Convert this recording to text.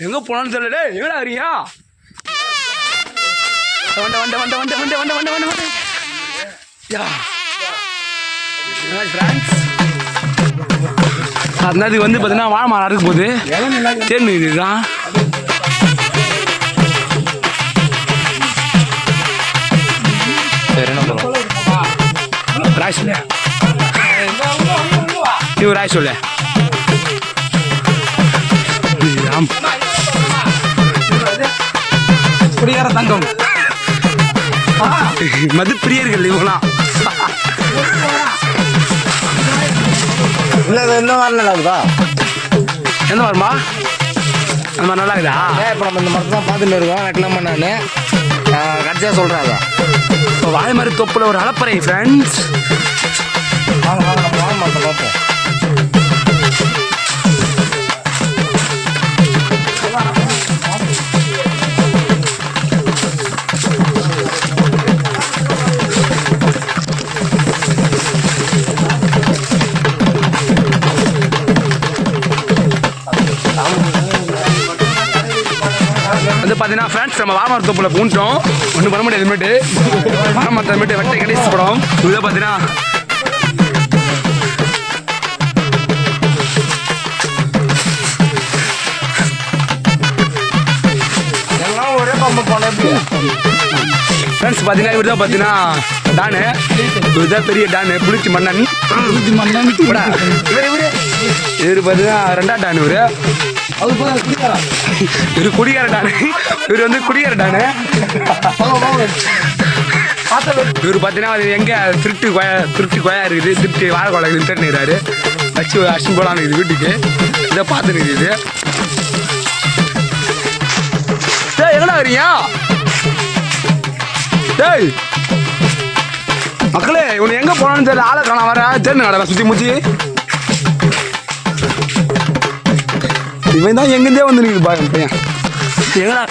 எங்கே போனான்னு தெரியல. எங்கடா வரீங்க? வண்ட அதுக்கு வந்து பார்த்தீங்கன்னா வாழை மரம் அறுக்கும் போது தேர்ந்து இதுதான். ராய் சொல்ல நீ ராய் சொல்ல குடிகார தங்கம் மது பிரியர்கள் இவங்களாம். இல்லை இந்த மாதிரி நல்லா இருக்குதா? எந்த மரமா? அந்த மாதிரி நல்லா இருக்குதா? இப்போ நம்ம இந்த மரத்தை தான் பார்த்துட்டு இருக்கோம். வெட்டலாமா நான் கடைசியாக சொல்கிறேன். அதான் இப்போ வாழை மாதிரி தொப்புல ஒரு அலப்பறை ஃப்ரெண்ட்ஸ். வாங்க வாங்க நம்ம வாழை மரத்தை பார்ப்போம். வந்து பார்த்தீங்கன்னா ஃப்ரெண்ட்ஸ் நம்ம வாழை மரத்து தொப்புல பூண்டோம். ஒன்றும் பண்ண முடியாது. இதுமேட்டு வாழை மரத்தை மேட்டு வெட்டை கடைசி படம் இதை பார்த்தீங்கன்னா ஒரே பம்பு போன ஃப்ரெண்ட்ஸ் பார்த்தீங்கன்னா இவர் தான் பார்த்தீங்கன்னா டானு. இவர் தான் பெரிய டானு புளிச்சி மன்னன். இவர் பார்த்தீங்கன்னா ரெண்டாம் டானு. இவர் குடிகார டானு. இவர் வந்து குடிகார டானு. இவர் பார்த்தீங்கன்னா அது எங்கே திருட்டு கொயா இருக்குது. திருட்டு வாழை கொலை திருட்டுறாரு. வச்சு அடிச்சு போலான்னு இது வீட்டுக்கு. இதை பார்த்துன்னு இது. டேய் எங்கடா வரீங்க? டேய் மக்களே இவனை எங்கே போனான்னு தெரியல. ஆளை காண வர தேர்ந்து கடை சுற்றி முச்சி. இவன் தான் எங்கேருந்தே வந்து நிற்குது பையன். எங்கடா